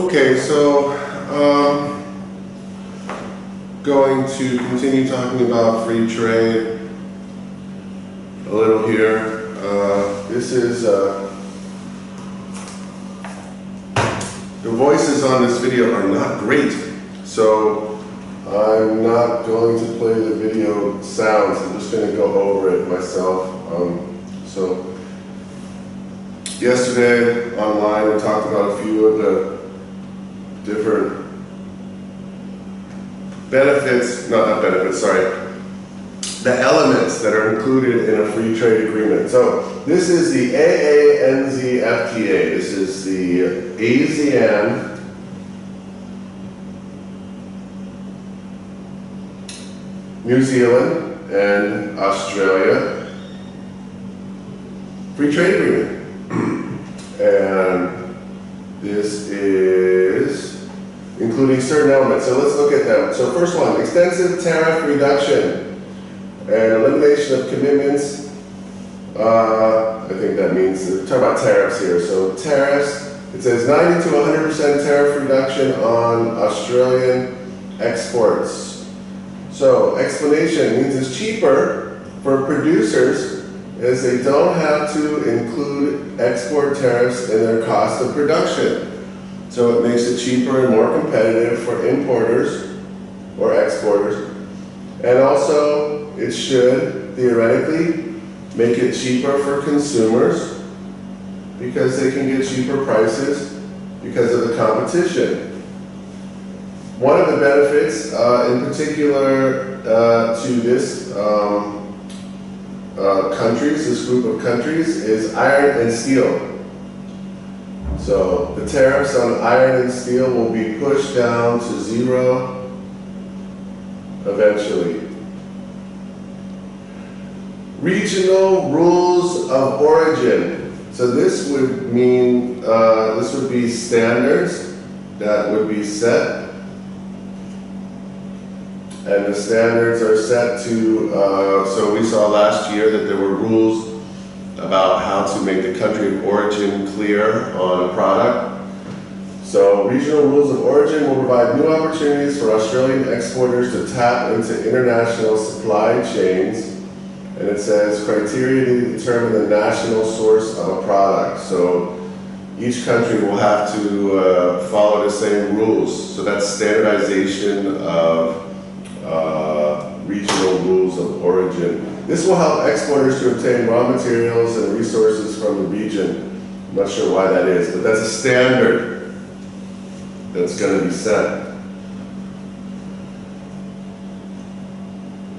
Okay, so going to continue talking about free trade a little here. This is the voices on this video are not great, so I'm not going to play the video sounds. I'm just going to go over it myself. So yesterday online we talked about a few of the different benefits, not benefits, sorry, the elements that are included in a free trade agreement. So this is the AANZFTA. This is the ASEAN New Zealand and Australia free trade agreement. And this is including certain elements. So let's look at them. So first one, extensive tariff reduction and elimination of commitments. I think that means, we're talking about tariffs here. So tariffs, it says 90 to 100% tariff reduction on Australian exports. So explanation means it's cheaper for producers as they don't have to include export tariffs in their cost of production. So it makes it cheaper and more competitive for importers or exporters. And also, it should theoretically make it cheaper for consumers because they can get cheaper prices because of the competition. One of the benefits in particular to this this group of countries, is iron and steel. So the tariffs on iron and steel will be pushed down to zero eventually. Regional rules of origin. So this would mean, this would be standards that would be set. And the standards are set to, so we saw last year that there were rules about how to make the country of origin clear on a product. So regional rules of origin will provide new opportunities for Australian exporters to tap into international supply chains. And it says criteria to determine the national source of a product. So each country will have to follow the same rules. So that's standardization of regional rules of origin. This will help exporters to obtain raw materials and resources from the region. I'm not sure why that is, but that's a standard that's going to be set.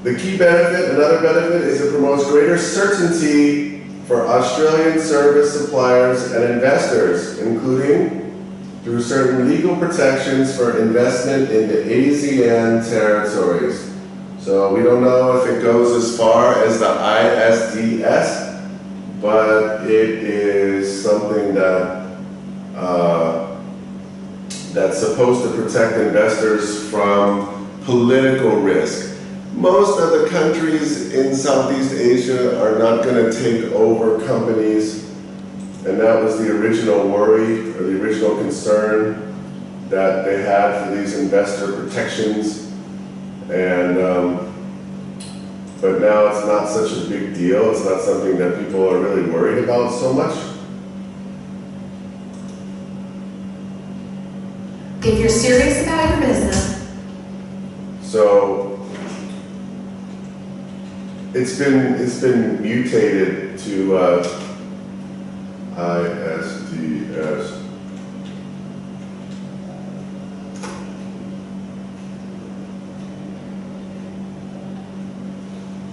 The key benefit, another benefit, is it promotes greater certainty for Australian service suppliers and investors, including through certain legal protections for investment into ASEAN territories. So we don't know if it goes as far as the ISDS, but it is something that that's supposed to protect investors from political risk. Most of the countries in Southeast Asia are not going to take over companies, and that was the original worry or the original concern that they had for these investor protections. And but now it's not such a big deal. It's not something that people are really worried about so much. If you're serious about your business. So it's been mutated to ISDS.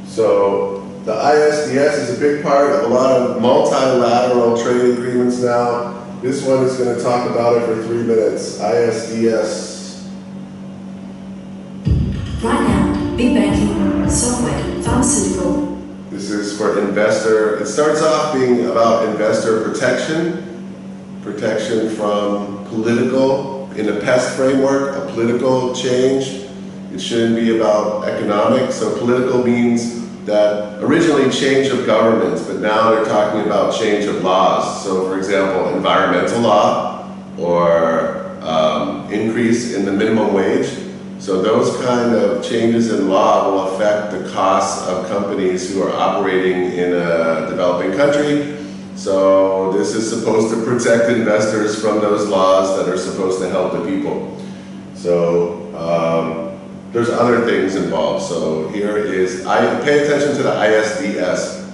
So the ISDS is a big part of a lot of multilateral trade agreements now. This one is going to talk about it for 3 minutes. ISDS. Right now, big banking, software, pharmaceutical. This is for investor. It starts off being about investor protection from political, in a PEST framework, a political change. It shouldn't be about economic. So political means that originally change of governments, but now they're talking about change of laws. So for example, environmental law or increase in the minimum wage. So those kind of changes in law will affect the costs of companies who are operating in a developing country. So this is supposed to protect investors from those laws that are supposed to help the people. So there's other things involved. So here is, pay attention to the ISDS.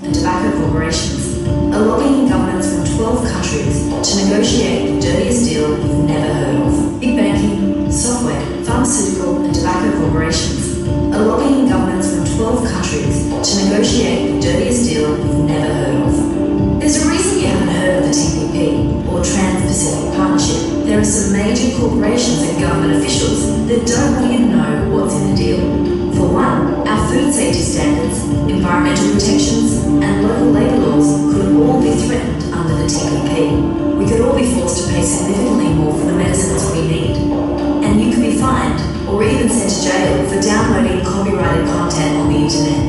And tobacco corporations are lobbying governments from 12 countries to negotiate the dirtiest deal you've never heard of. Big banking, software, pharmaceutical and tobacco corporations are lobbying governments from 12 countries to negotiate the dirtiest deal you've never heard of. There's a reason you haven't heard of the TPP or Trans-Pacific Partnership. There are some major corporations and government officials that don't want you to know what's in the deal. For one, our food safety standards, environmental protections, and local labour laws could all be threatened under the TPP. We could all be forced to pay significantly more for the medicines we need. And you could be fined or even sent to jail for downloading copyrighted content on the internet.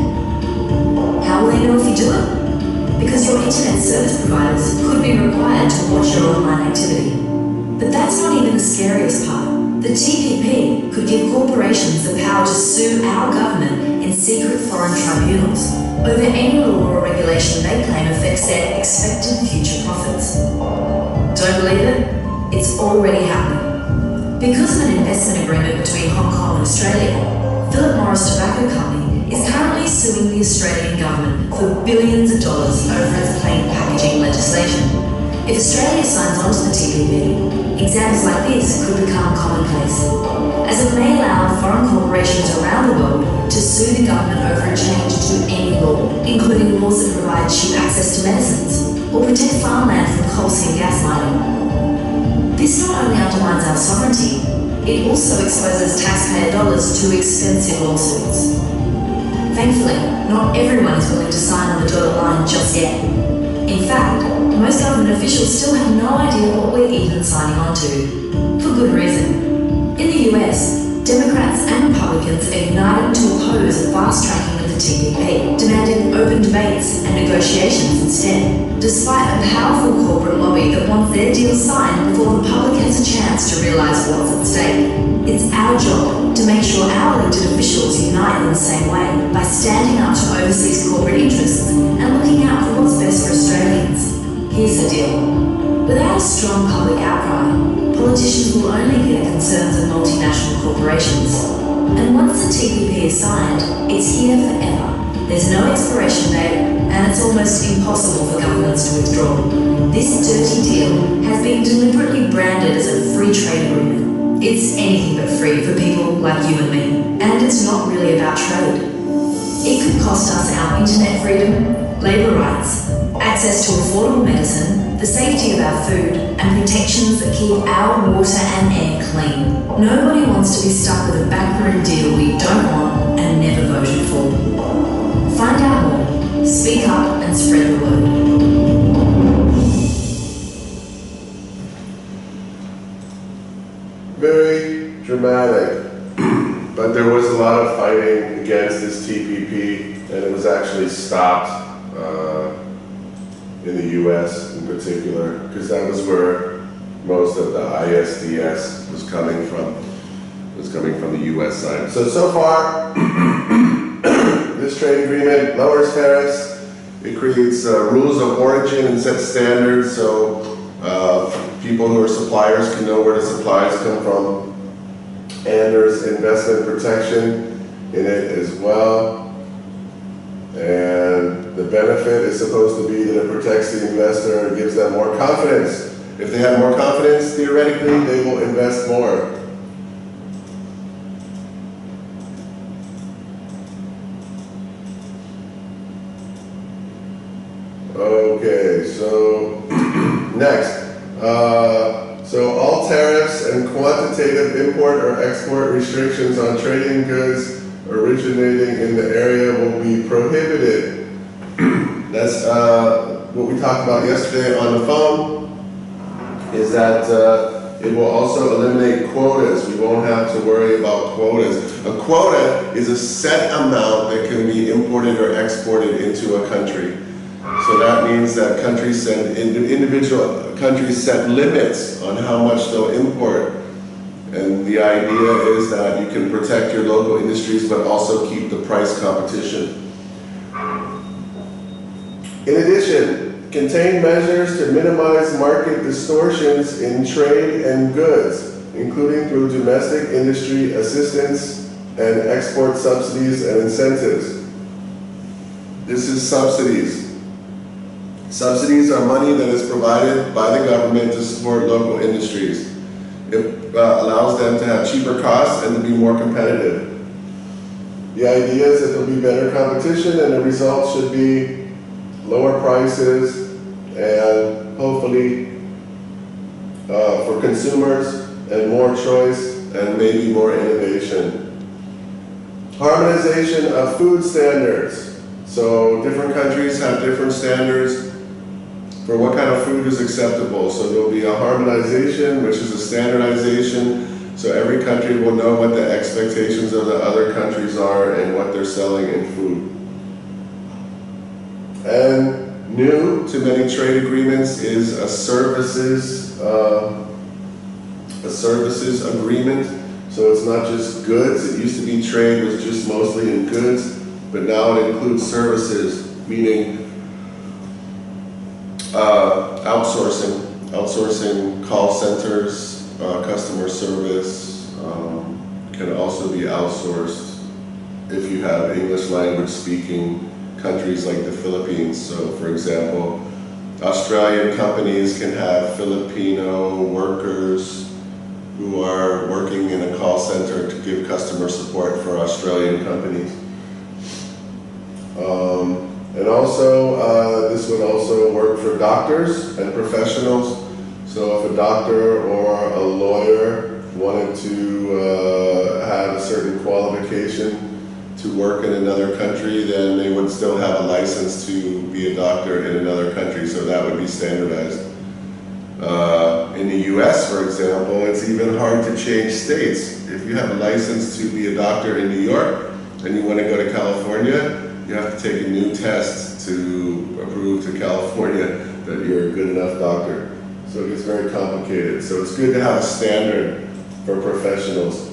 How will they know if you do it? Because your internet service providers could be required to watch your online activity. But that's not even the scariest part. The TPP could give corporations the power to sue our government in secret foreign tribunals over any law or regulation they claim affects their expected future profits. Don't believe it? It's already happening. Because of an investment agreement between Hong Kong and Australia, Philip Morris Tobacco Company is currently suing the Australian government for billions of dollars over its plain packaging legislation. If Australia signs on to the TPP, examples like this could become commonplace, as it may allow foreign corporations around the world to sue the government over a change to any law, including laws that provide cheap access to medicines or protect farmland from coal seam gas mining. This not only undermines our sovereignty, it also exposes taxpayer dollars to expensive lawsuits. Thankfully, not everyone is willing to sign on the dotted line just yet. In fact, most government officials still have no idea what we're even signing on to, for good reason. In the US, Democrats and Republicans are united to oppose a fast-tracking of the TPP, demanding open debates and negotiations instead, despite a powerful corporate lobby that wants their deal signed before the public has a chance to realise what's at stake. It's our job to make sure our elected officials unite in the same way by standing up to overseas corporate interests and looking out for what's best for Australians. Here's the deal. Without a strong public outcry, politicians will only hear the concerns of multinational corporations. And once the TPP is signed, it's here forever. There's no expiration date, and it's almost impossible for governments to withdraw. This dirty deal has been deliberately branded as a free trade agreement. It's anything but free for people like you and me, and it's not really about trade. It could cost us our internet freedom, labour rights, access to affordable medicine, the safety of our food, and protections that keep our water and air clean. Nobody wants to be stuck with a backroom deal we don't want and never voted for. Find out more, speak up, and spread the word. Very dramatic, but there was a lot of fighting against this TPP, and it was actually stopped in the US in particular, because that was where most of the ISDS was coming from. It was coming from the US side. So far, this trade agreement lowers tariffs. It creates rules of origin and sets standards, so people who are suppliers can know where the supplies come from. And there's investment protection in it as well. And the benefit is supposed to be that it protects the investor and gives them more confidence. If they have more confidence, theoretically, they will invest more. Okay, so next. So all tariffs and quantitative import or export restrictions on trading goods originating in the area will be prohibited. That's what we talked about yesterday on the phone, is that it will also eliminate quotas. We won't have to worry about quotas. A quota is a set amount that can be imported or exported into a country. So that means that individual countries set limits on how much they'll import. And the idea is that you can protect your local industries but also keep the price competition. In addition, contain measures to minimize market distortions in trade and goods, including through domestic industry assistance and export subsidies and incentives. This is subsidies. Subsidies are money that is provided by the government to support local industries. It allows them to have cheaper costs and to be more competitive. The idea is that there will be better competition and the result should be lower prices and hopefully for consumers and more choice and maybe more innovation. Harmonization of food standards. So different countries have different standards for what kind of food is acceptable. So there will be a harmonization, which is a standardization, so every country will know what the expectations of the other countries are and what they're selling in food. And new to many trade agreements is a services agreement. So it's not just goods. It used to be trade was just mostly in goods, but now it includes services, meaning outsourcing call centers, customer service can also be outsourced if you have English language speaking countries like the Philippines. So for example, Australian companies can have Filipino workers who are working in a call center to give customer support for Australian companies. And also, this would also work for doctors and professionals. So if a doctor or a lawyer wanted to have a certain qualification to work in another country, then they would still have a license to be a doctor in another country, so that would be standardized. In the US, for example, it's even hard to change states. If you have a license to be a doctor in New York and you want to go to California, you have to take a new test to prove to California that you're a good enough doctor. So it gets very complicated. So it's good to have a standard for professionals.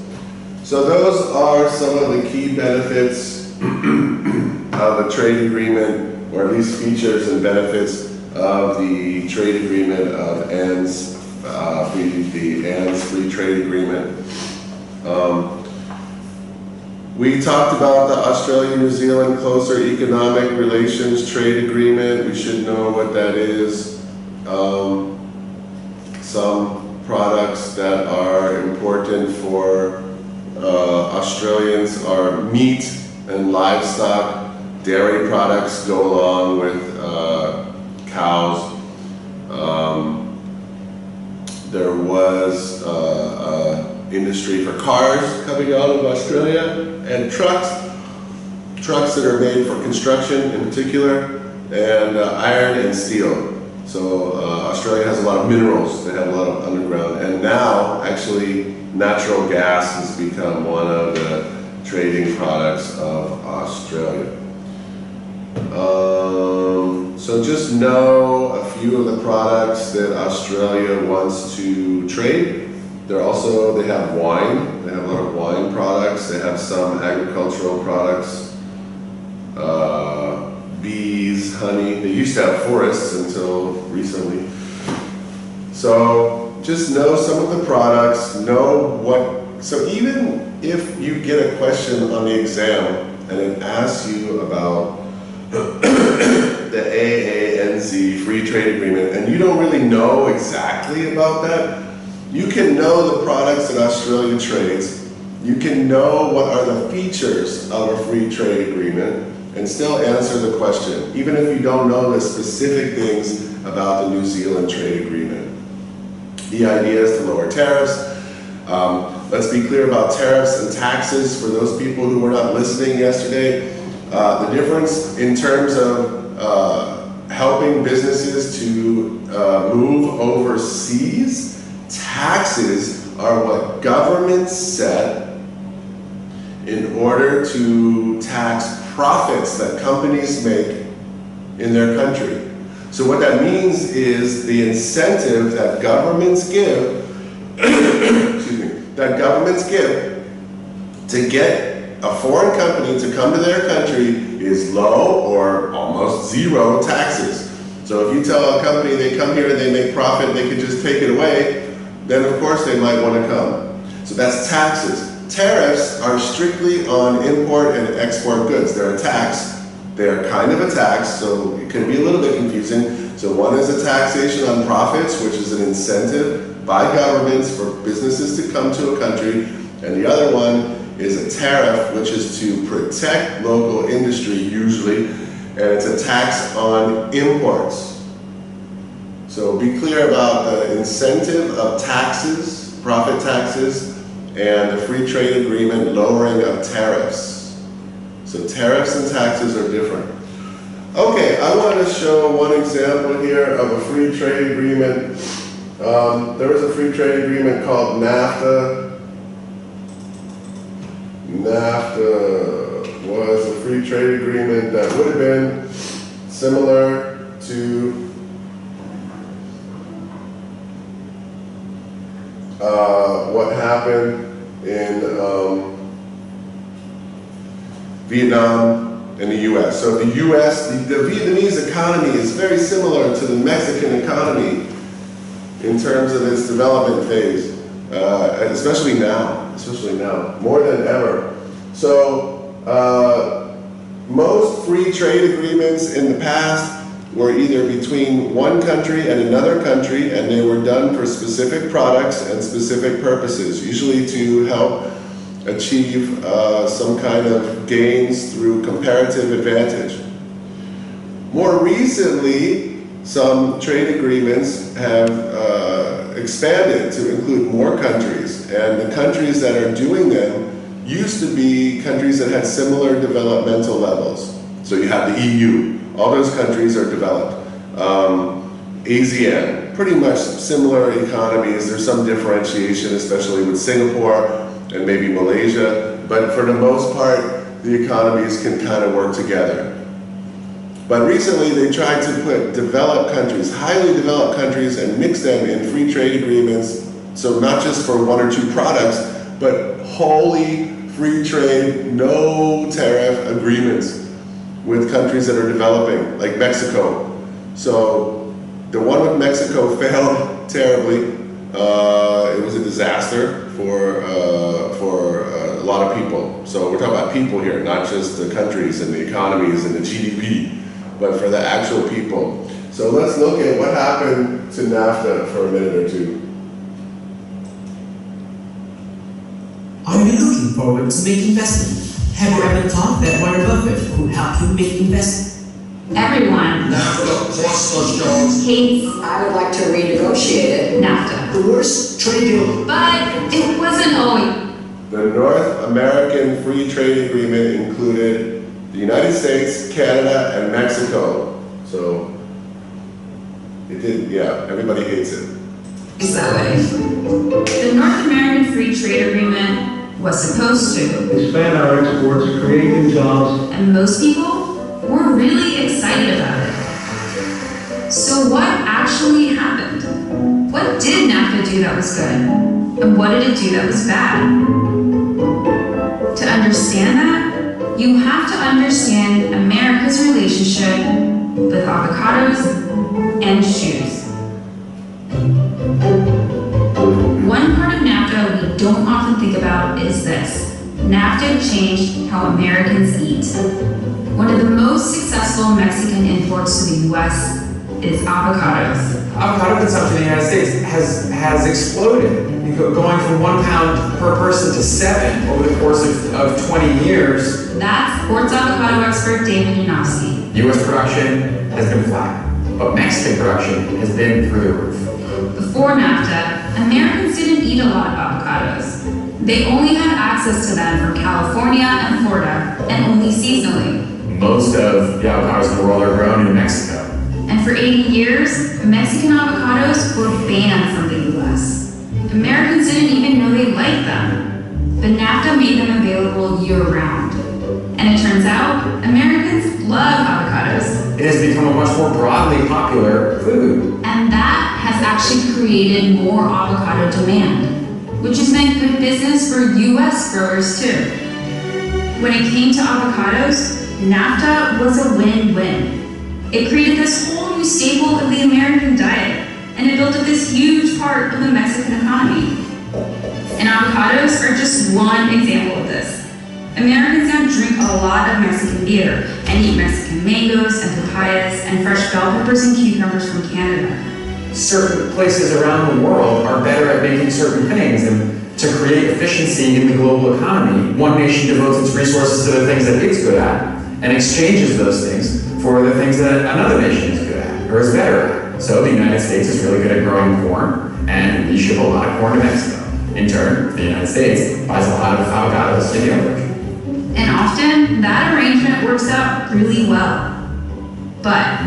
So those are some of the key benefits of a trade agreement, or at least features and benefits of the trade agreement of the ANZ Free Trade Agreement. We talked about the Australia-New Zealand Closer Economic Relations Trade Agreement. We should know what that is. Some products that are important for Australians are meat and livestock. Dairy products go along with cows. There was industry for cars coming out of Australia, and trucks that are made for construction in particular, and iron and steel. So Australia has a lot of minerals. They have a lot of underground, and now actually natural gas has become one of the trading products of Australia. So just know a few of the products that Australia wants to trade. They have wine. They have a lot of wine products. They have some agricultural products, bees, honey. They used to have forests until recently. So just know some of the products, so even if you get a question on the exam and it asks you about the AANZ Free Trade Agreement and you don't really know exactly about that, you can know the products that Australia trades, you can know what are the features of a free trade agreement and still answer the question, even if you don't know the specific things about the New Zealand trade agreement. The idea is to lower tariffs. Let's be clear about tariffs and taxes for those people who were not listening yesterday. The difference in terms of helping businesses to move overseas, taxes are what governments set in order to tax profits that companies make in their country. So what that means is the incentive that governments give, excuse me, that governments give to get a foreign company to come to their country is low or almost zero taxes. So if you tell a company they come here and they make profit, they can just take it away, then of course they might want to come. So that's taxes. Tariffs are strictly on import and export goods. They're a tax. They're kind of a tax, so it can be a little bit confusing. So one is a taxation on profits, which is an incentive by governments for businesses to come to a country, and the other one is a tariff, which is to protect local industry usually, and it's a tax on imports. So be clear about the incentive of taxes, profit taxes, and the free trade agreement lowering of tariffs. So tariffs and taxes are different. Okay, I want to show one example here of a free trade agreement. There was a free trade agreement called NAFTA. NAFTA was a free trade agreement that would have been similar to what happened in Vietnam and the US. So the US, the Vietnamese economy is very similar to the Mexican economy in terms of its development phase, especially now, more than ever. So most free trade agreements in the past were either between one country and another country, and they were done for specific products and specific purposes, usually to help achieve some kind of gains through comparative advantage. More recently, some trade agreements have expanded to include more countries, and the countries that are doing them used to be countries that had similar developmental levels. So you have the EU, all those countries are developed. ASEAN, pretty much similar economies. There's some differentiation, especially with Singapore and maybe Malaysia, but for the most part, the economies can kind of work together. But recently they tried to put developed countries, highly developed countries, and mix them in free trade agreements, so not just for one or two products, but wholly free trade, no tariff agreements with countries that are developing, like Mexico. So the one with Mexico failed terribly. It was a disaster for a lot of people. So we're talking about people here, not just the countries and the economies and the GDP, but for the actual people. So let's look at what happened to NAFTA for a minute or two. Are you looking forward to making investment? Have you ever thought that Warren Buffett could help you make investment? Everyone NAFTA plus those jobs. hates I would like to renegotiate it. NAFTA. The worst trade deal. But it wasn't always. The North American Free Trade Agreement included the United States, Canada, and Mexico. So it did, yeah, everybody hates it. Is that way? The North American Free Trade Agreement was supposed to, expand our exports, create new jobs. and most people were really excited about it. So what actually happened? What did NAFTA do that was good? And what did it do that was bad? To understand that, you have to understand America's relationship with avocados and shoes. One part of NAFTA we don't often think about is this. NAFTA changed how Americans eat. One of the most successful Mexican imports to the US is avocados. Avocado consumption in the United States has exploded, going from 1 pound per person to 7 over the course of 20 years. That's Ports avocado expert David Yanofsky. U.S. production has been flat, but Mexican production has been through the roof. Before NAFTA, Americans didn't eat a lot of avocados. They only had access to them from California and Florida, and only seasonally. Most of the avocados in the world are grown in Mexico. And for 80 years, Mexican avocados were banned from the US. Americans didn't even know they liked them. But NAFTA made them available year-round. And it turns out, Americans love avocados. it has become a much more broadly popular food. And that has actually created more avocado demand, which has meant good business for US growers too. When it came to avocados, NAFTA was a win-win. It created this whole new staple of the American diet, and it built up this huge part of the Mexican economy. And avocados are just one example of this. Americans now drink a lot of Mexican beer and eat Mexican mangoes and papayas and fresh bell peppers and cucumbers from Canada. Certain places around the world are better at making certain things, and to create efficiency in the global economy, one nation devotes its resources to the things that it's good at and exchanges those things for the things that another nation is good at or is better at. So the United States is really good at growing corn, and we ship a lot of corn to Mexico. In turn, the United States buys a lot of avocados in the other country. And often, that arrangement works out really well. But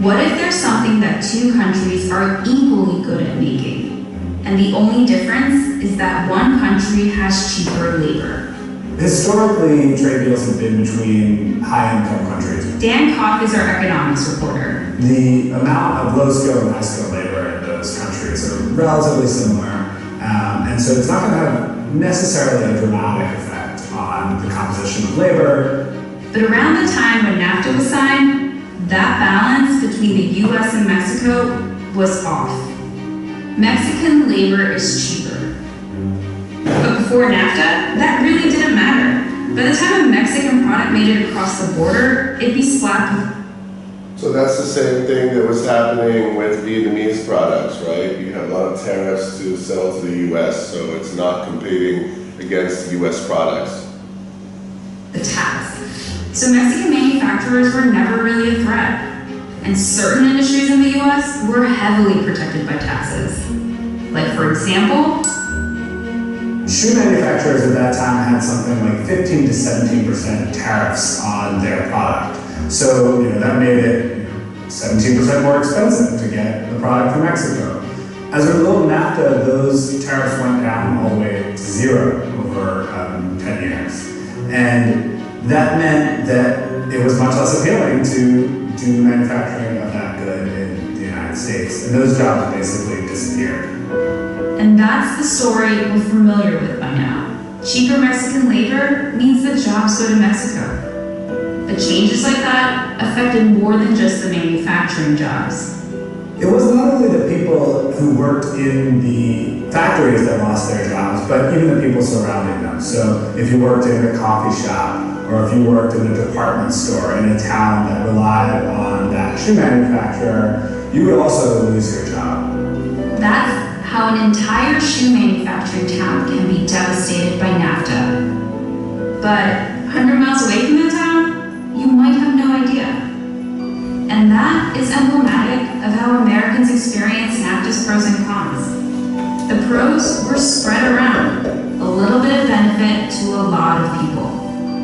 what if there's something that two countries are equally good at making, and the only difference is that one country has cheaper labor? Historically, trade deals have been between high-income countries. Dan Koff is our economics reporter. The amount of low-skilled and high-skilled labor in those countries are relatively similar, and so it's not going to have necessarily a dramatic effect on the composition of labor. But around the time when NAFTA was signed, that balance between the US and Mexico was off. Mexican labor is cheaper. But before NAFTA, that really didn't matter. By the time a Mexican product made it across the border, it'd be slapped with. So that's the same thing that was happening with Vietnamese products, right? You have a lot of tariffs to sell to the US, so it's not competing against US products. The tax. So Mexican manufacturers were never really a threat. And certain industries in the US were heavily protected by taxes. Like, for example, shoe manufacturers at that time had something like 15 to 17% tariffs on their product. So, that made it 17% more expensive to get the product from Mexico. As a result of NAFTA, those tariffs went down all the way to zero over 10 years. And that meant that it was much less appealing to do manufacturing of that good in the United States. And those jobs basically disappeared. And that's the story we're familiar with by now. Cheaper Mexican labor means that jobs go to Mexico. But changes like that affected more than just the manufacturing jobs. It was not only the people who worked in the factories that lost their jobs, but even the people surrounding them. So if you worked in a coffee shop, or if you worked in a department store in a town that relied on that shoe manufacturer, you would also lose your job. That's how an entire shoe manufacturing town can be devastated by NAFTA. But 100 miles away from the town, you might have no idea. And that is emblematic of how Americans experience NAFTA's pros and cons. The pros were spread around, a little bit of benefit to a lot of people.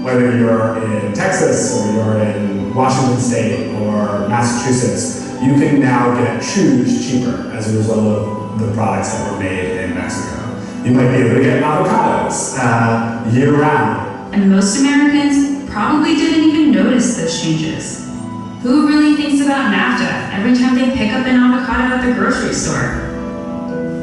Whether you're in Texas, or you're in Washington State, or Massachusetts, you can now get shoes cheaper as a result of the products that were made in Mexico. You might be able to get avocados year-round. And most Americans probably didn't even notice those changes. Who really thinks about NAFTA every time they pick up an avocado at the grocery store?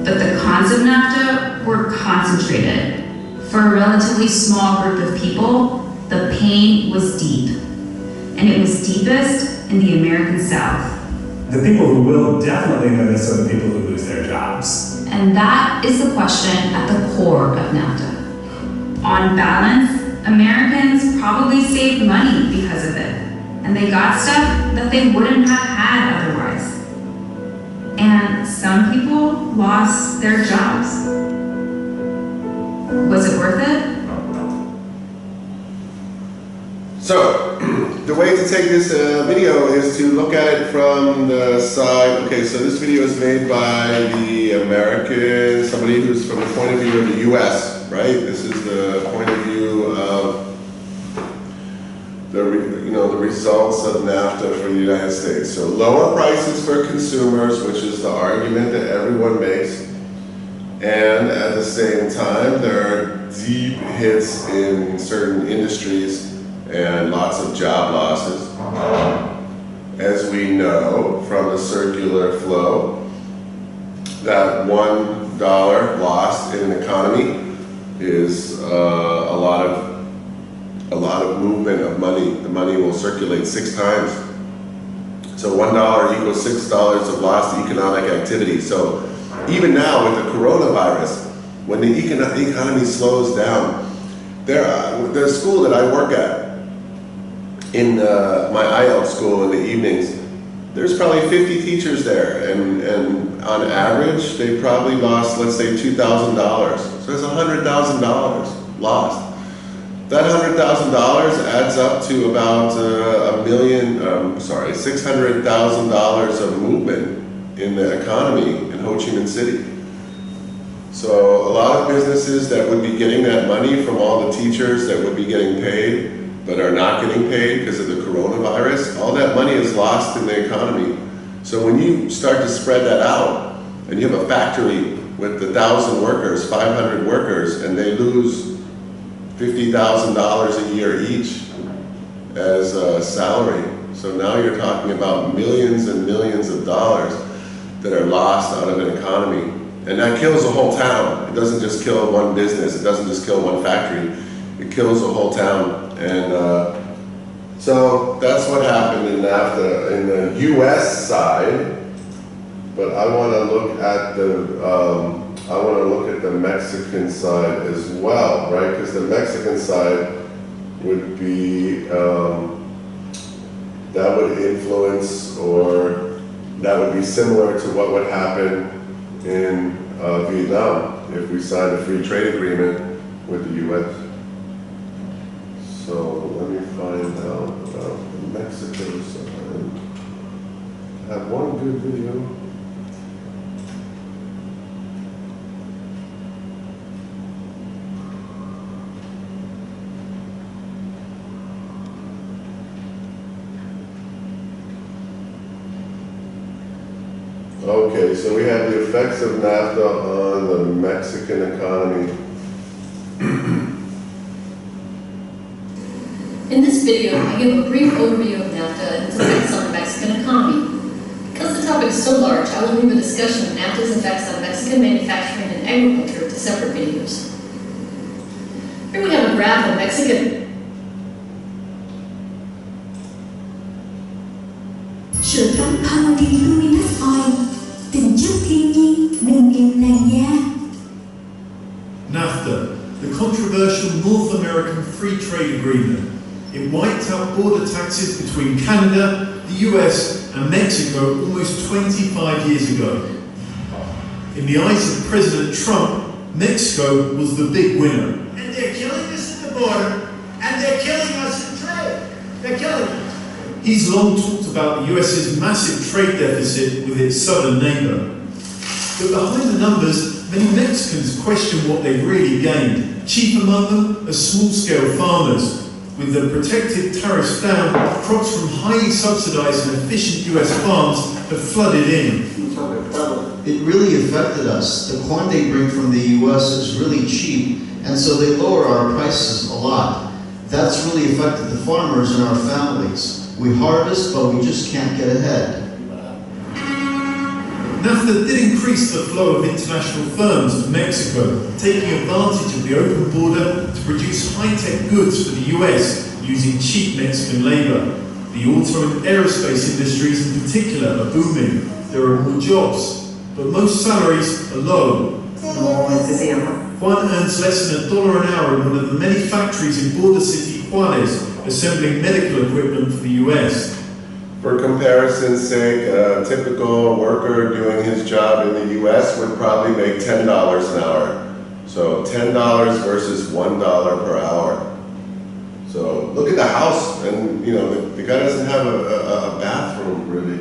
But the cons of NAFTA were concentrated. For a relatively small group of people, the pain was deep. And it was deepest in the American South. The people who will definitely notice are the people who lose their jobs. And that is the question at the core of NAFTA. On balance, Americans probably saved money because of it. And they got stuff that they wouldn't have had otherwise. And some people lost their jobs. Was it worth it? So, the way to take this video is to look at it from the side. Okay, so this video is made by the American, somebody who's from the point of view of the US, right? This is the point of view of the results of NAFTA for the United States. So lower prices for consumers, which is the argument that everyone makes. And at the same time, there are deep hits in certain industries and lots of job losses. as we know from the circular flow, that $1 lost in an economy is a lot of movement of money. The money will circulate 6 times. So $1 equals $6 of lost economic activity. So even now with the coronavirus, when the economy slows down, the school that I work at, in my IELTS school in the evenings, there's probably 50 teachers there, and on average, they probably lost, let's say, $2,000. So that's $100,000 lost. That $100,000 adds up to about $600,000 of movement in the economy in Ho Chi Minh City. So a lot of businesses that would be getting that money from all the teachers that would be getting paid, but are not getting paid because of the coronavirus, all that money is lost in the economy. So when you start to spread that out, and you have a factory with 1,000 workers, 500 workers, and they lose $50,000 a year each as a salary. So now you're talking about millions and millions of dollars that are lost out of an economy. And that kills a whole town. It doesn't just kill one business, it doesn't just kill one factory, it kills a whole town. And so that's what happened in NAFTA in the US side. But I want to look at the Mexican side as well, right? Because the Mexican side would be that would influence, or that would be similar to what would happen in Vietnam if we signed a free trade agreement with the U.S. So let me find out about the Mexico side. I have one good video. Okay, so we have the effects of NAFTA on the Mexican economy. In this video, I give a brief overview of NAFTA and its effects on the Mexican economy. Because the topic is so large, I will leave a discussion of NAFTA's effects on Mexican manufacturing and agriculture to separate videos. Here we have a graph of Mexican. Sự thấm thâm đi luminous oil, tình chất thiên nhiên, nương yêu làn da. NAFTA, the controversial North American Free Trade Agreement. It wiped out border taxes between Canada, the US, and Mexico almost 25 years ago. In the eyes of President Trump, Mexico was the big winner. And they're killing us at the border, and they're killing us in trade. They're killing us. He's long talked about the US's massive trade deficit with its southern neighbour. But behind the numbers, many Mexicans question what they've really gained. Chief among them are small-scale farmers. With the protected tariffs down, crops from highly subsidised and efficient US farms have flooded in. It really affected us. The corn they bring from the US is really cheap, and so they lower our prices a lot. That's really affected the farmers and our families. We harvest, but we just can't get ahead. NAFTA did increase the flow of international firms to Mexico, taking advantage of the open border to produce high-tech goods for the US using cheap Mexican labour. The auto and aerospace industries in particular are booming. There are more jobs, but most salaries are low. Juan earns less than $1 an hour in one of the many factories in border city Juarez, assembling medical equipment for the US. For comparison's sake, a typical worker doing his job in the US would probably make $10 an hour. So $10 versus $1 per hour. So look at the house, and you know, the guy doesn't have a bathroom really.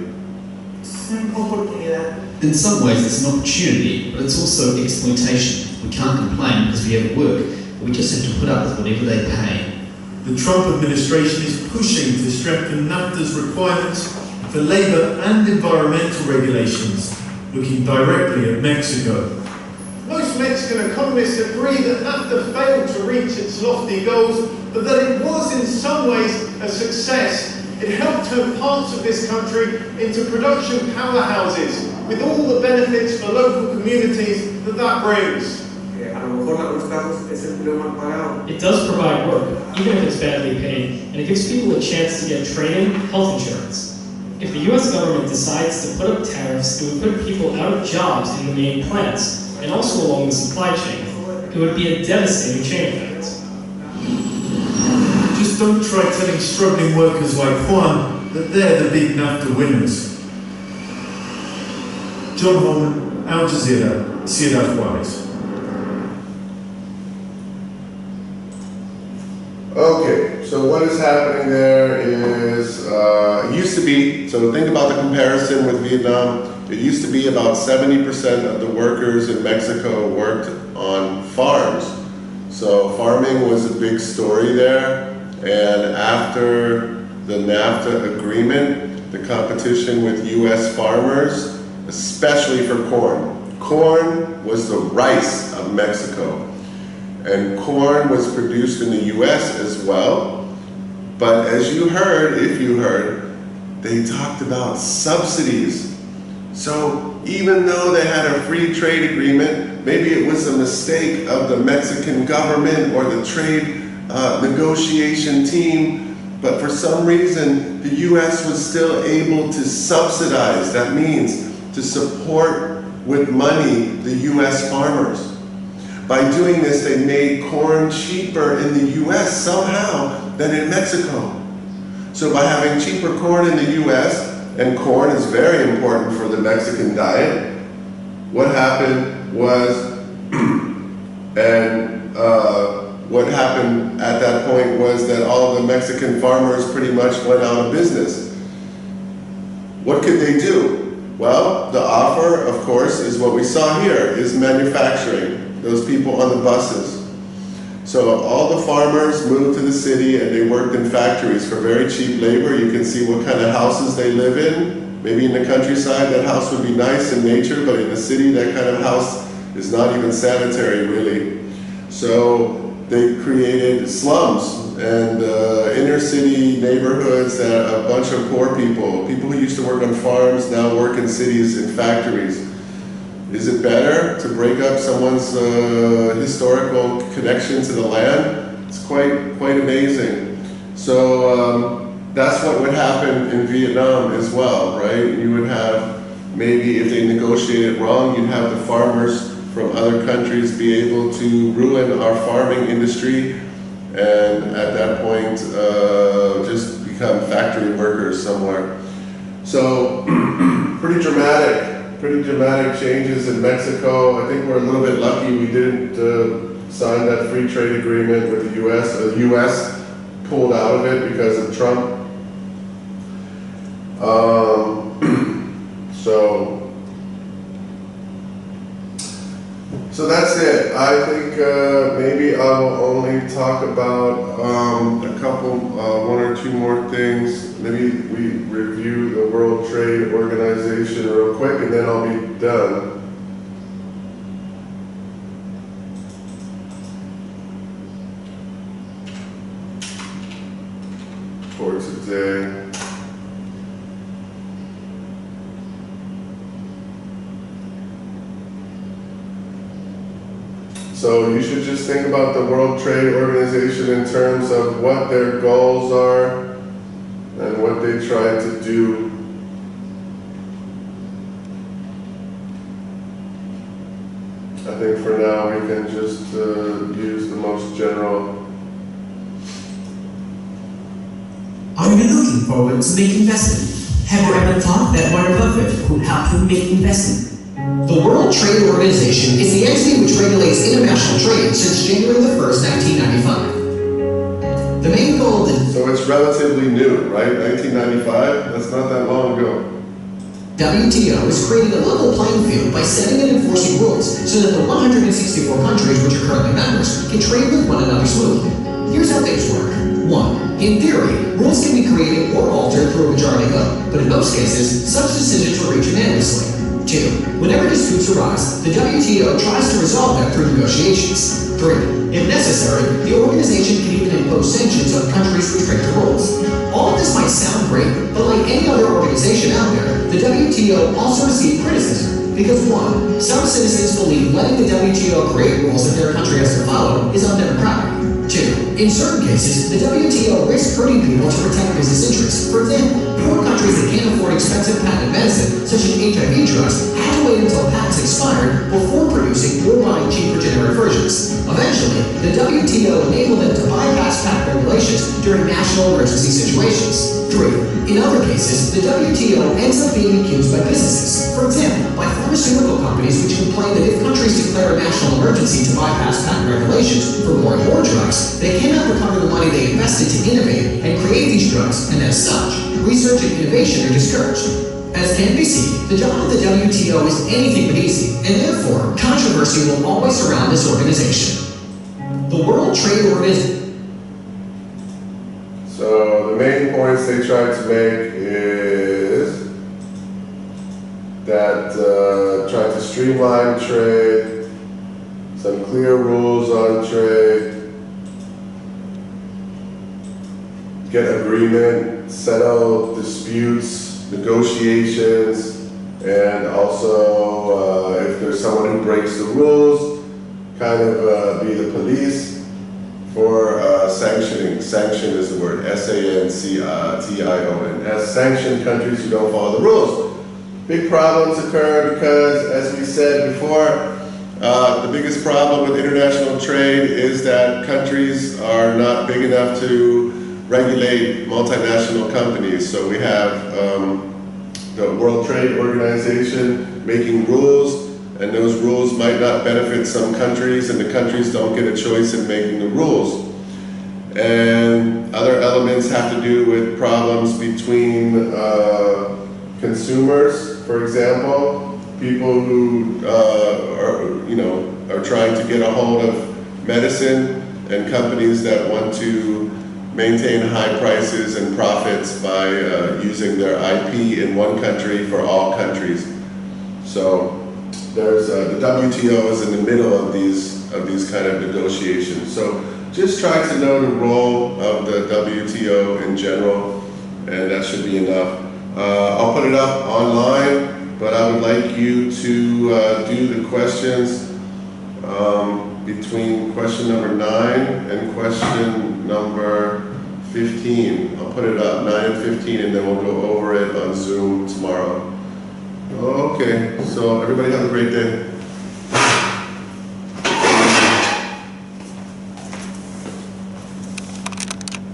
In some ways it's an opportunity, but it's also exploitation. We can't complain because we have work, but we just have to put up with whatever they pay. The Trump administration is pushing to strengthen NAFTA's requirements for labour and environmental regulations, looking directly at Mexico. Most Mexican economists agree that NAFTA failed to reach its lofty goals, but that it was in some ways a success. It It helped turn parts of this country into production powerhouses, with all the benefits for local communities that brings. It does provide work, even if it's badly paid, and it gives people a chance to get training, health insurance. If the US government decides to put up tariffs, it would put people out of jobs in the main plants, and also along the supply chain. It would be a devastating chain effect. Just don't try telling struggling workers like Juan that they're the big NAFTA winners. John Holman, Al Jazeera, Ciudad Juarez. Okay, so what is happening there is, it used to be, so think about the comparison with Vietnam, it used to be about 70% of the workers in Mexico worked on farms. So farming was a big story there, and after the NAFTA agreement, the competition with US farmers, especially for corn. Corn was the rice of Mexico. And corn was produced in the US as well. But as you heard, if you heard, they talked about subsidies. So even though they had a free trade agreement, maybe it was a mistake of the Mexican government or the trade negotiation team, but for some reason, the US was still able to subsidize. That means to support with money the US farmers. By doing this, they made corn cheaper in the US somehow than in Mexico. So by having cheaper corn in the US, and corn is very important for the Mexican diet, what happened was, what happened at that point was that all of the Mexican farmers pretty much went out of business. What could they do? Well, the offer, of course, is what we saw here, is manufacturing. Those people on the buses. So all the farmers moved to the city and they worked in factories for very cheap labor. You can see what kind of houses they live in. Maybe in the countryside, that house would be nice in nature, but in the city, that kind of house is not even sanitary, really. So they created slums and inner city neighborhoods that a bunch of poor people who used to work on farms now work in cities in factories. Is it better to break up someone's historical connection to the land? It's quite amazing. So that's what would happen in Vietnam as well, right? You would have, maybe if they negotiated wrong, you'd have the farmers from other countries be able to ruin our farming industry, and at that point just become factory workers somewhere. So pretty dramatic changes in Mexico. I think we're a little bit lucky we didn't sign that free trade agreement with the US. The US pulled out of it because of Trump. So that's it. I think maybe I will only talk about a couple, one or two more things. Maybe we review the World Trade Organization real quick and then I'll be done. For today. So you should just think about the World Trade Organization in terms of what their goals are and what they try to do. I think for now we can just use the most general. Are you looking forward to make investment? Have you ever thought that Warren Buffett could help you make investment? The World Trade Organization is the entity which regulates international trade since January the 1st, 1995. The main goal of the... So it's relatively new, right? 1995? That's not that long ago. WTO is creating a level playing field by setting and enforcing rules so that the 164 countries which are currently members can trade with one another smoothly. Here's how things work. 1. In theory, rules can be created or altered through a majority vote, but in most cases, such decisions are reached unanimously. 2. Whenever disputes arise, the WTO tries to resolve them through negotiations. 3. If necessary, the organization can even impose sanctions on countries which break the rules. All of this might sound great, but like any other organization out there, the WTO also received criticism. Because 1. Some citizens believe letting the WTO create rules that their country has to follow is undemocratic. 2. In certain cases, the WTO risks hurting people to protect business interests. For example, poor countries that can't afford expensive patented medicine, such as HIV drugs, had to wait until patents expired before producing or buying cheaper generic versions. Eventually, the WTO enabled them to bypass patent regulations during national emergency situations. 3. In other cases, the WTO ends up being accused by businesses. For example, by pharmaceutical companies which complain that if countries declare a national emergency to bypass patent regulations for more and more drugs, they cannot recover the money they invested to innovate and create these drugs, and as such, research and innovation are discouraged. As can be seen, the job of the WTO is anything but easy, and therefore, controversy will always surround this organization. The World Trade Organization. So the main points they tried to make is that trying to streamline trade, some clear rules on trade, get agreement, settle disputes, negotiations, and also if there's someone who breaks the rules, kind of be the police for sanctioning. Sanction is the word, S-A-N-C-T-I-O-N. Sanction countries who don't follow the rules. Big problems occur because, as we said before, the biggest problem with international trade is that countries are not big enough to regulate multinational companies. So we have the World Trade Organization making rules, and those rules might not benefit some countries, and the countries don't get a choice in making the rules. And other elements have to do with problems between consumers, for example, people who are trying to get a hold of medicine, and companies that want to maintain high prices and profits by using their IP in one country for all countries. So there's the WTO is in the middle of these kind of negotiations. So just try to know the role of the WTO in general, and that should be enough. I'll put it up online, but I would like you to do the questions between question number 9 and question number 15. I'll put it up 9 and 15, and then we'll go over it on Zoom tomorrow. Okay, so everybody have a great day.